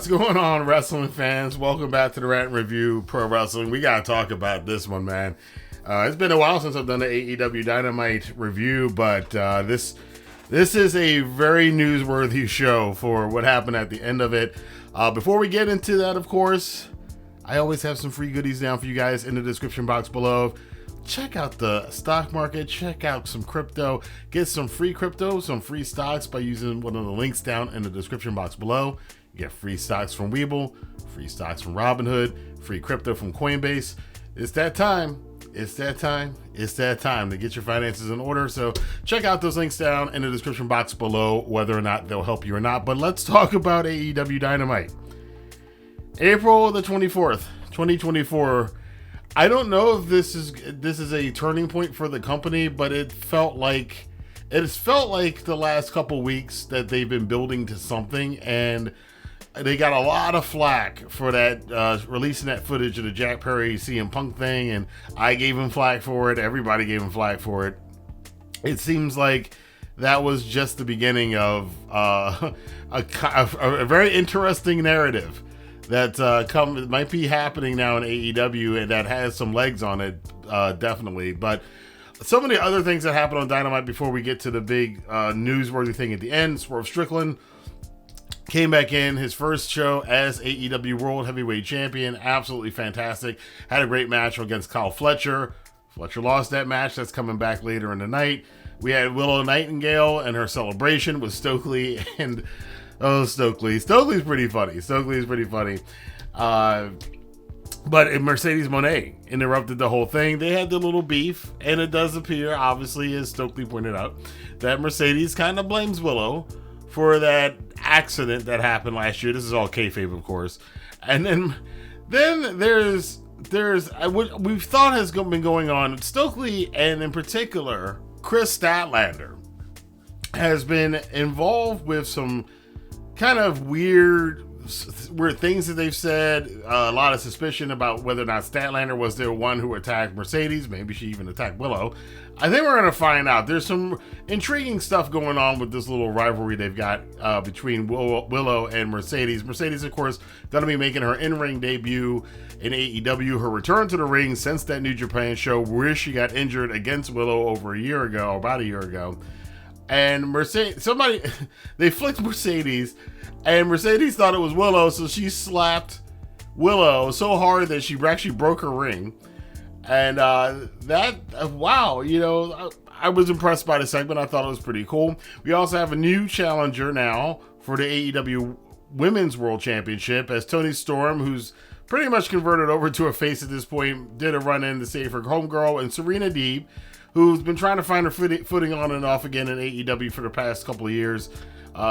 What's going on, wrestling fans? Welcome back to the Rantin Review Pro Wrestling. We gotta talk about this one, man. It's been a while since I've done the AEW Dynamite review, but this is a very newsworthy show for what happened at the end of it. Before we get into that, of course, I always have some free goodies down for you guys in the description box below. Check out the stock market, check out some crypto, get some free crypto, some free stocks by using one of the links down in the description box below. You get free stocks from Webull, free stocks from Robinhood, free crypto from Coinbase. It's that time. It's that time to get your finances in order. So check out those links down in the description box below, whether or not they'll help you or not. But let's talk about AEW Dynamite. April the 24th, 2024. I don't know if this is a turning point for the company, but it felt like the last couple weeks that they've been building to something, and they got a lot of flack for that releasing that footage of the Jack Perry CM Punk thing, and I gave him flack for it. Everybody gave him flack for it. It seems like that was just the beginning of a very interesting narrative that might be happening now in AEW, and that has some legs on it, definitely. But so many other things that happened on Dynamite before we get to the big newsworthy thing at the end. Swerve Strickland came back in his first show as AEW World Heavyweight Champion. Absolutely fantastic. Had a great match against Kyle Fletcher. Fletcher lost that match. That's coming back later in the night. We had Willow Nightingale and her celebration with Stokely and... Oh, Stokely's pretty funny. Stokely's pretty funny. But Mercedes Mone interrupted the whole thing. They had the little beef, and it does appear, obviously, as Stokely pointed out, that Mercedes kind of blames Willow for that accident that happened last year. This is all kayfabe, of course. And then there's what we've thought has been going on. Stokely, and in particular, Chris Statlander, has been involved with some kind of weird things that they've said. A lot of suspicion about whether or not Statlander was the one who attacked Mercedes. Maybe she even attacked Willow. I think we're going to find out. There's some intriguing stuff going on with this little rivalry they've got between Willow and Mercedes. Mercedes, of course, going to be making her in-ring debut in AEW. Her return to the ring since that New Japan show where she got injured against Willow about a year ago. And they flicked Mercedes, and Mercedes thought it was Willow, so she slapped Willow so hard that she actually broke her ring. And wow, I was impressed by the segment. I thought it was pretty cool. We also have a new challenger now for the AEW Women's World Championship, as Toni Storm, who's pretty much converted over to a face at this point, did a run-in to save her homegirl, and Serena Deeb, who's been trying to find her footing on and off again in AEW for the past couple of years.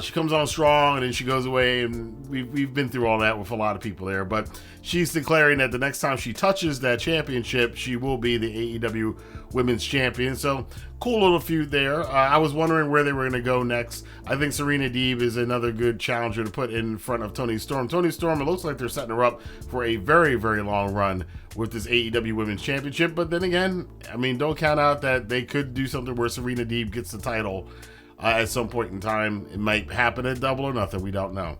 She comes on strong, and then she goes away, and we've been through all that with a lot of people there. But she's declaring that the next time she touches that championship, she will be the AEW Women's Champion. So, cool little feud there. I was wondering where they were going to go next. I think Serena Deeb is another good challenger to put in front of Toni Storm. Toni Storm, it looks like they're setting her up for a very, very long run with this AEW Women's Championship. But then again, I mean, don't count out that they could do something where Serena Deeb gets the title at some point in time. It might happen at Double or Nothing. We don't know.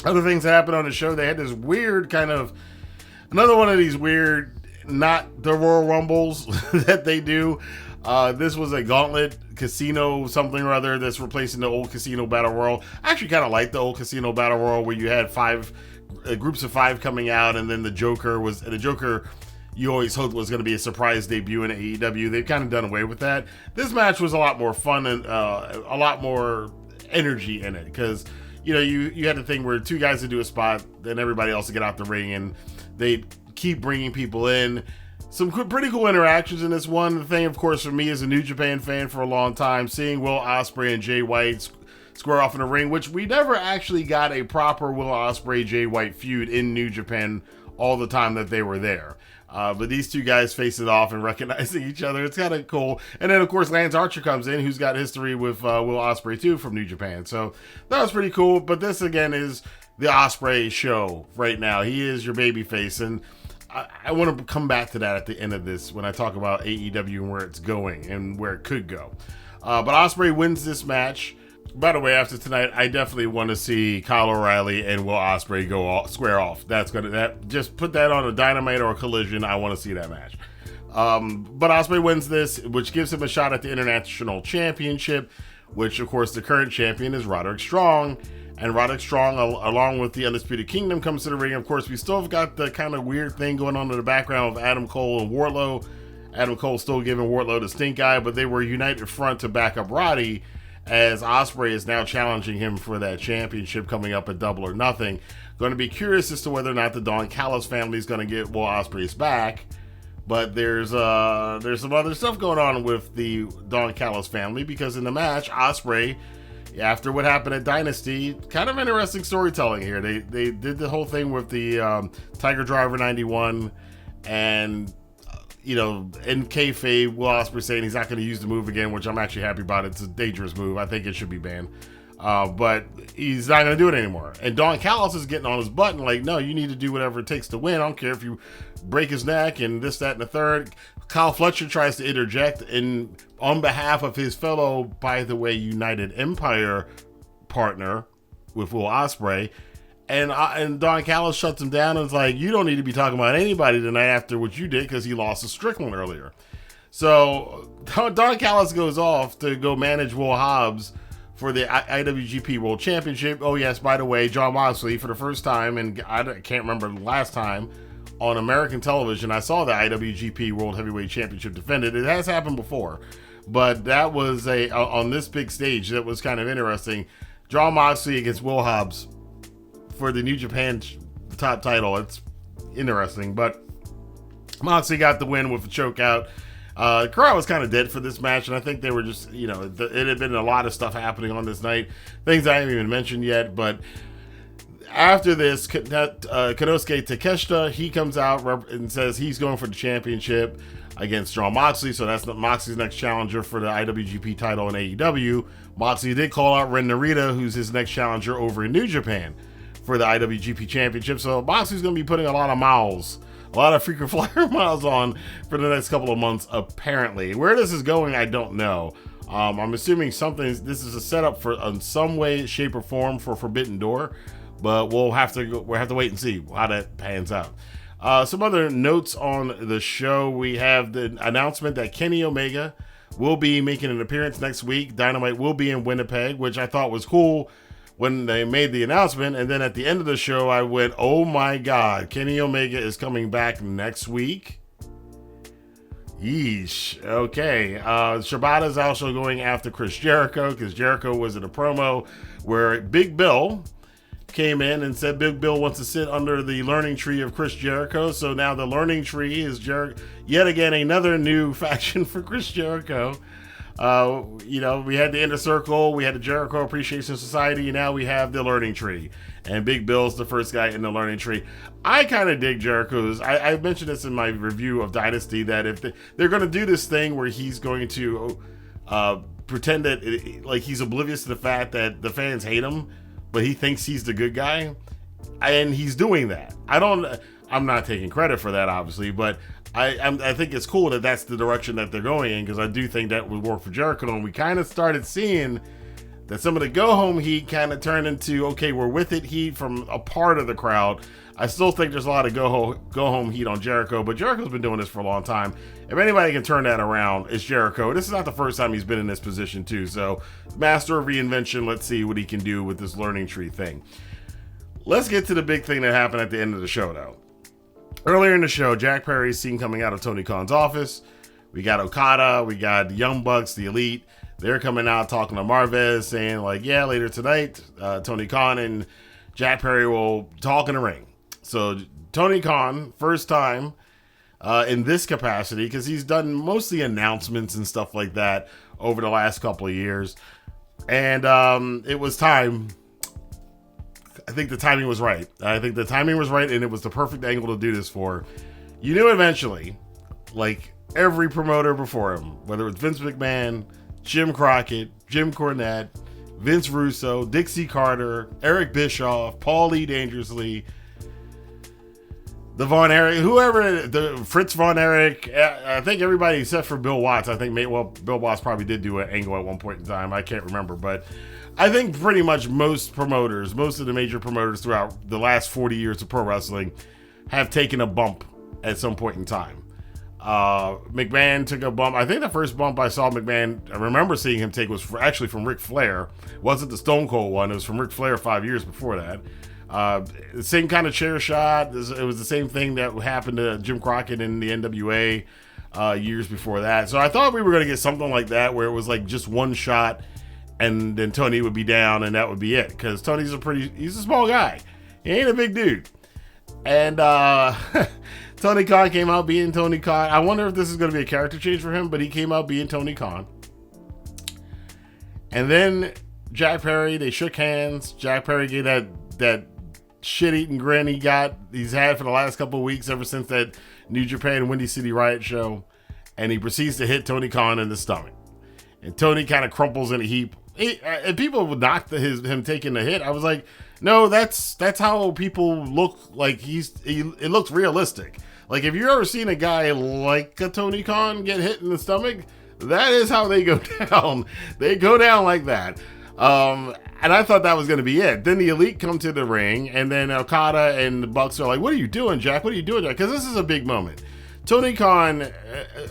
Other things that happened on the show, they had this weird another one of these weird, not the Royal Rumbles that they do. This was a gauntlet casino something or other that's replacing the old Casino Battle Royal. I actually kind of like the old Casino Battle Royal where you had groups of 5 coming out, and then the Joker you always hoped was going to be a surprise debut in AEW. They've kind of done away with that. This match was a lot more fun and a lot more energy in it, because you had the thing where 2 guys would do a spot, then everybody else would get out the ring, and they'd keep bringing people in. Some pretty cool interactions in this one. The thing, of course, for me as a New Japan fan for a long time, seeing Will Ospreay and Jay White square off in the ring, which we never actually got a proper Will Ospreay Jay White feud in New Japan all the time that they were there. But these 2 guys face it off and recognizing each other. It's kind of cool. And then, of course, Lance Archer comes in, who's got history with Will Ospreay, too, from New Japan. So that was pretty cool. But this, again, is the Ospreay show right now. He is your babyface. And I want to come back to that at the end of this when I talk about AEW and where it's going and where it could go. But Ospreay wins this match. By the way, after tonight, I definitely want to see Kyle O'Reilly and Will Ospreay square off. Just put that on a Dynamite or a Collision. I want to see that match. But Ospreay wins this, which gives him a shot at the International Championship, which, of course, the current champion is Roderick Strong. And Roderick Strong, along with the Undisputed Kingdom, comes to the ring. Of course, we still have got the kind of weird thing going on in the background of Adam Cole and Wardlow. Adam Cole still giving Wardlow the stink eye, but they were united front to back up Roddy, as Ospreay is now challenging him for that championship coming up at Double or Nothing. Going to be curious as to whether or not the Don Callis family is going to get Will Ospreay's back. But there's some other stuff going on with the Don Callis family, because in the match, Ospreay, after what happened at Dynasty, kind of interesting storytelling here. They did the whole thing with the Tiger Driver 91, and in kayfabe, Will Ospreay saying he's not going to use the move again, which I'm actually happy about. It's a dangerous move. I think it should be banned. But he's not going to do it anymore. And Don Callis is getting on his butt and like, no, you need to do whatever it takes to win. I don't care if you break his neck and this, that, and the third. Kyle Fletcher tries to interject on behalf of his fellow, by the way, United Empire partner with Will Ospreay. And Don Callis shuts him down and is like, you don't need to be talking about anybody tonight after what you did, because he lost to Strickland earlier. So Don Callis goes off to go manage Will Hobbs for the IWGP World Championship. Oh yes, by the way, Jon Moxley, for the first time, and I can't remember the last time, on American television, I saw the IWGP World Heavyweight Championship defended. It has happened before, but that was on this big stage. That was kind of interesting. Jon Moxley against Will Hobbs for the New Japan top title. It's interesting, but Moxley got the win with a choke out. The crowd was kind of dead for this match, and I think they were just, it had been a lot of stuff happening on this night, things I haven't even mentioned yet. But after this, Konosuke Takeshita, he comes out and says he's going for the championship against Jon Moxley, so that's Moxley's next challenger for the IWGP title in AEW. Moxley did call out Ren Narita, who's his next challenger over in New Japan for the IWGP Championship. So Moxley's going to be putting a lot of frequent flyer miles on for the next couple of months, apparently. Where this is going, I don't know. I'm assuming this is a setup for, in some way, shape, or form, for Forbidden Door, but we'll have to wait and see how that pans out. Some other notes on the show. We have the announcement that Kenny Omega will be making an appearance next week. Dynamite will be in Winnipeg, which I thought was cool when they made the announcement. And then at the end of the show, I went, oh my God, Kenny Omega is coming back next week? Yeesh. Okay. Shibata is also going after Chris Jericho, because Jericho was in a promo where Big Bill came in and said Big Bill wants to sit under the learning tree of Chris Jericho. So now the learning tree is yet again another new faction for Chris Jericho. We had the Inner Circle, we had the Jericho Appreciation Society, and now we have the Learning Tree. And Big Bill's the first guy in the Learning Tree. I kind of dig Jericho's. I mentioned this in my review of Dynasty, that if they're going to do this thing where he's going to pretend that he's oblivious to the fact that the fans hate him, but he thinks he's the good guy, and he's doing that. I'm not taking credit for that, obviously, but I think it's cool that that's the direction that they're going in, because I do think that would work for Jericho. And we kind of started seeing that some of the go-home heat kind of turned into, okay, we're with it heat from a part of the crowd. I still think there's a lot of go-home heat on Jericho, but Jericho's been doing this for a long time. If anybody can turn that around, it's Jericho. This is not the first time he's been in this position, too. So, master of reinvention, let's see what he can do with this learning tree thing. Let's get to the big thing that happened at the end of the show, though. Earlier in the show, Jack Perry's seen coming out of Tony Khan's office. We got Okada, we got the Young Bucks, the Elite. They're coming out talking to Marvez, saying, later tonight, Tony Khan and Jack Perry will talk in the ring. So, Tony Khan, first time in this capacity, because he's done mostly announcements and stuff like that over the last couple of years. And it was time. I think the timing was right. And it was the perfect angle to do this for. You knew eventually, every promoter before him, whether it's Vince McMahon, Jim Crockett, Jim Cornette, Vince Russo, Dixie Carter, Eric Bischoff, Paul Lee Dangerously, the Von Erich, Fritz Von Erich, I think everybody except for Bill Watts. I think, Bill Watts probably did do an angle at one point in time. I can't remember, but I think pretty much most of the major promoters throughout the last 40 years of pro wrestling have taken a bump at some point in time. McMahon took a bump. I think the first bump I saw McMahon, I remember seeing him take, was actually from Ric Flair. It wasn't the Stone Cold one. It was from Ric Flair 5 years before that. The same kind of chair shot. It was the same thing that happened to Jim Crockett in the NWA years before that. So I thought we were going to get something like that where it was like just one shot and then Tony would be down and that would be it. Because Tony's he's a small guy. He ain't a big dude. And Tony Khan came out being Tony Khan. I wonder if this is going to be a character change for him, but he came out being Tony Khan. And then Jack Perry, they shook hands. Jack Perry gave that shit-eating grin he's had for the last couple of weeks ever since that New Japan Windy City Riot show. And he proceeds to hit Tony Khan in the stomach. And Tony kind of crumples in a heap. And people would knock him taking the hit. I was like, no, that's how people look. Like it looks realistic. Like if you've ever seen a guy like a Tony Khan get hit in the stomach, that is how they go down. They go down like that. And I thought that was going to be it. Then the Elite come to the ring, and then Okada and the Bucks are like, "What are you doing, Jack? What are you doing, Jack?" Because this is a big moment. Tony Khan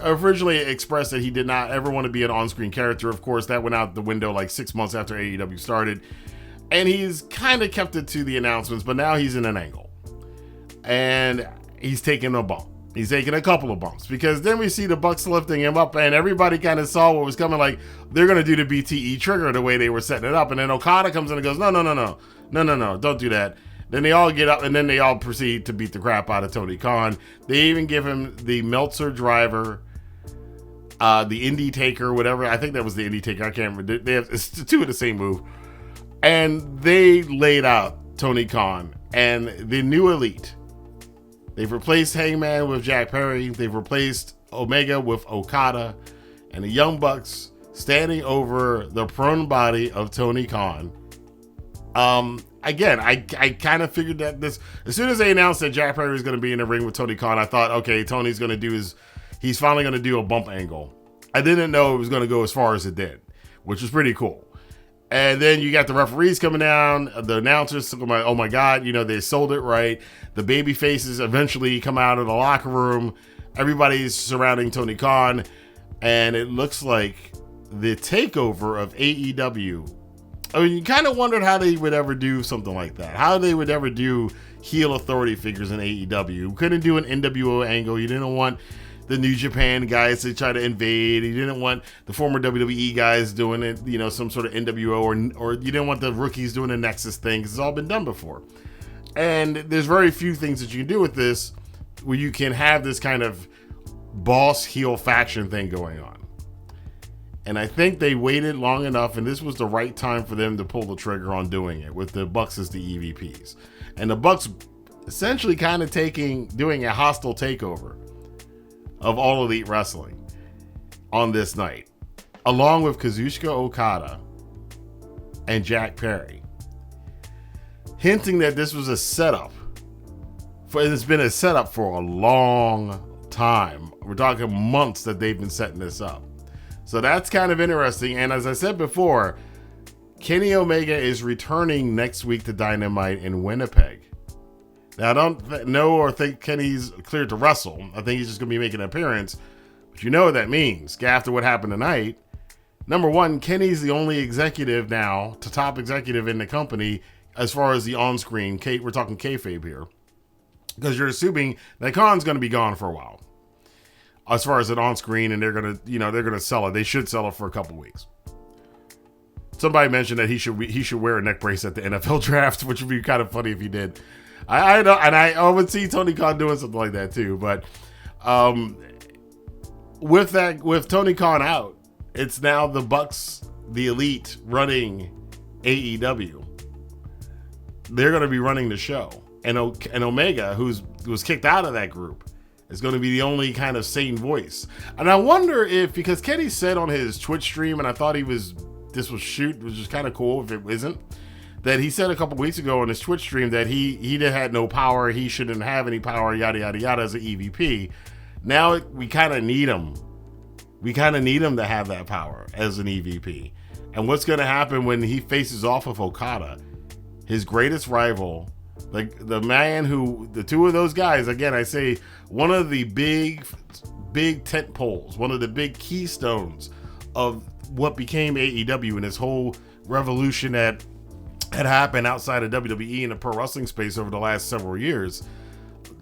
originally expressed that he did not ever want to be an on-screen character. Of course, that went out the window like 6 months after AEW started. And he's kind of kept it to the announcements, but now he's in an angle. And he's taking a bump. He's taking a couple of bumps. Because then we see the Bucks lifting him up, and everybody kind of saw what was coming. Like, they're going to do the BTE trigger the way they were setting it up. And then Okada comes in and goes, no, don't do that. Then they all get up, and then they all proceed to beat the crap out of Tony Khan. They even give him the Meltzer driver, the Indie Taker, whatever. I think that was the Indie Taker. I can't remember. It's two of the same move. And they laid out Tony Khan and the new Elite. They've replaced Hangman with Jack Perry. They've replaced Omega with Okada. And the Young Bucks standing over the prone body of Tony Khan. Again, I kind of figured that as soon as they announced that Jack Perry was going to be in the ring with Tony Khan, I thought, okay, Tony's going to he's finally going to do a bump angle. I didn't know it was going to go as far as it did, which was pretty cool. And then you got the referees coming down, the announcers talking about, oh my God, they sold it right. The baby faces eventually come out of the locker room. Everybody's surrounding Tony Khan. And it looks like the takeover of AEW. I mean, you kind of wondered how they would ever do something like that. How they would ever do heel authority figures in AEW. You couldn't do an NWO angle. You didn't want the New Japan guys to try to invade. You didn't want the former WWE guys doing it, some sort of NWO, or you didn't want the rookies doing the Nexus thing, because it's all been done before. And there's very few things that you can do with this where you can have this kind of boss heel faction thing going on. And I think they waited long enough, and this was the right time for them to pull the trigger on doing it with the Bucks as the EVPs. And the Bucks essentially kind of doing a hostile takeover of All Elite Wrestling on this night, along with Kazuchika Okada and Jack Perry, hinting that this was a setup. It's been a setup for a long time. We're talking months that they've been setting this up. So that's kind of interesting. And as I said before, Kenny Omega is returning next week to Dynamite in Winnipeg. Now, I don't know or think Kenny's cleared to wrestle. I think he's just going to be making an appearance. But you know what that means. After what happened tonight, number one, Kenny's the only executive now, top executive in the company, as far as the on-screen. We're talking kayfabe here. Because you're assuming that Khan's going to be gone for a while. As far as an on-screen, and they're gonna sell it. They should sell it for a couple weeks. Somebody mentioned that he should wear a neck brace at the NFL draft, which would be kind of funny if he did. I would see Tony Khan doing something like that too. But with Tony Khan out, it's now the Bucks, the Elite, running AEW. They're going to be running the show, and Omega, who was kicked out of that group, is going to be the only kind of sane voice. And I wonder if, because Kenny said on his Twitch stream, and I thought this was just kind of cool if it isn't, that he said a couple weeks ago on his Twitch stream that he had no power, he shouldn't have any power, yada, yada, yada, as an EVP. Now we kind of need him. We kind of need him to have that power as an EVP. And what's going to happen when he faces off with Okada, his greatest rival, like the man who, the two of those guys, again, I say one of the big tent poles, one of the big keystones of what became AEW and this whole revolution that had happened outside of WWE in the pro wrestling space over the last several years.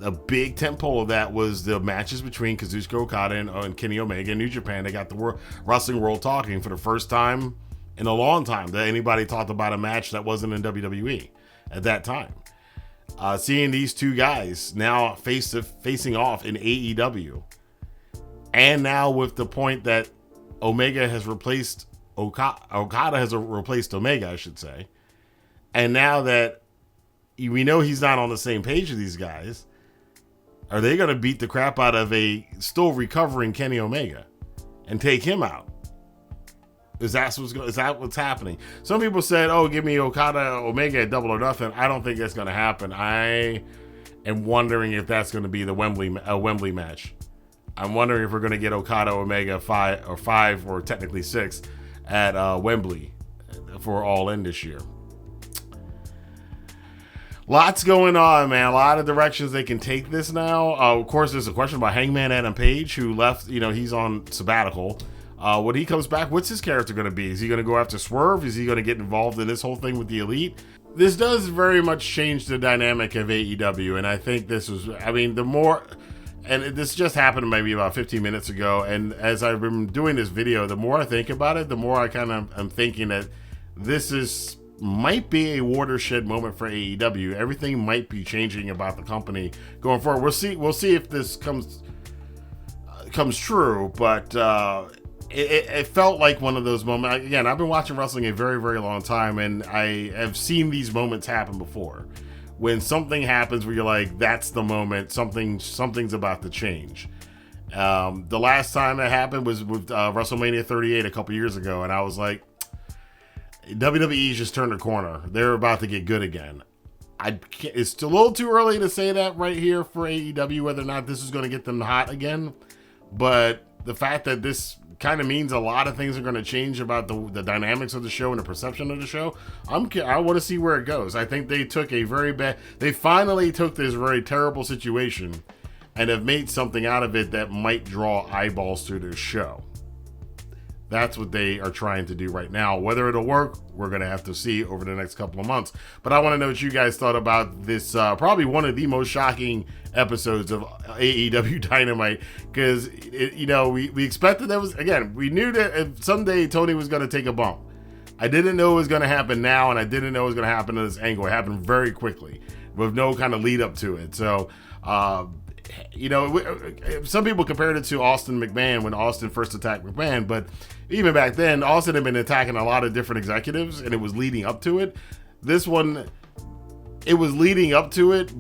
A big tentpole of that was the matches between Kazuchika Okada and Kenny Omega in New Japan. They got the wrestling world talking for the first time in a long time that anybody talked about a match that wasn't in WWE at that time. Seeing these two guys now facing off in AEW, and now with the point that Omega has replaced Okada has replaced Omega, I should say, and now that we know he's not on the same page with these guys, are they going to beat the crap out of a still recovering Kenny Omega and take him out? Is that what's happening? Some people said, "Oh, give me Okada Omega at Double or Nothing." I don't think that's going to happen. I am wondering if that's going to be the Wembley match. I'm wondering if we're going to get Okada Omega 5 or technically 6 at Wembley for All In this year. Lots going on, man. A lot of directions they can take this now. Of course, there's a question about Hangman Adam Page, who left. He's on sabbatical. When he comes back, what's his character going to be? Is he going to go after Swerve? Is he going to get involved in this whole thing with the Elite? This does very much change the dynamic of AEW, and I think this was, this just happened maybe about 15 minutes ago, and as I've been doing this video, the more I think about it, the more I kind of am thinking that this might be a watershed moment for AEW. Everything might be changing about the company going forward. We'll see if this comes true, but it felt like one of those moments. Again, I've been watching wrestling a very, very long time, and I have seen these moments happen before. When something happens where you're like, that's the moment, something's about to change. The last time that happened was with WrestleMania 38 a couple years ago, and I was like, WWE's just turned a corner. They're about to get good again. It's a little too early to say that right here for AEW, whether or not this is going to get them hot again. But the fact that this kind of means a lot of things are going to change about the dynamics of the show and the perception of the show. I want to see where it goes. I think they took they finally took this very terrible situation and have made something out of it that might draw eyeballs to their show. That's what they are trying to do right now. Whether it'll work, we're going to have to see over the next couple of months. But I want to know what you guys thought about this, probably one of the most shocking episodes of AEW Dynamite. Because, we expected that we knew that someday Tony was going to take a bump. I didn't know it was going to happen now, and I didn't know it was going to happen in this angle. It happened very quickly with no kind of lead up to it. So, some people compared it to Austin McMahon when Austin first attacked McMahon, but even back then, Austin had been attacking a lot of different executives, and it was leading up to it. This one, it was leading up to it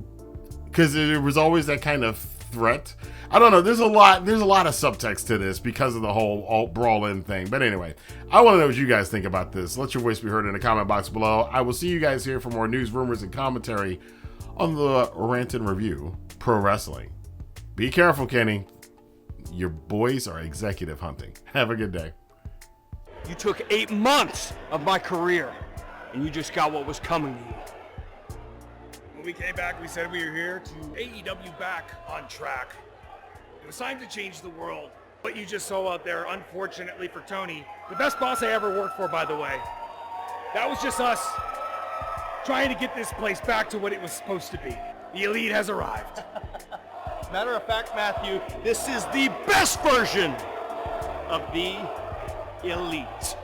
because there was always that kind of threat. I don't know. There's a lot of subtext to this because of the whole brawl-in thing. But anyway, I want to know what you guys think about this. Let your voice be heard in the comment box below. I will see you guys here for more news, rumors, and commentary on the Rantin Review Pro Wrestling. Be careful, Kenny. Your boys are executive hunting. Have a good day. You took 8 months of my career, and you just got what was coming to you. When we came back, we said we were here to AEW back on track. It was time to change the world. What you just saw out there, unfortunately for Tony, the best boss I ever worked for, by the way. That was just us trying to get this place back to what it was supposed to be. The Elite has arrived. Matter of fact, Matthew, this is the best version of the Elite.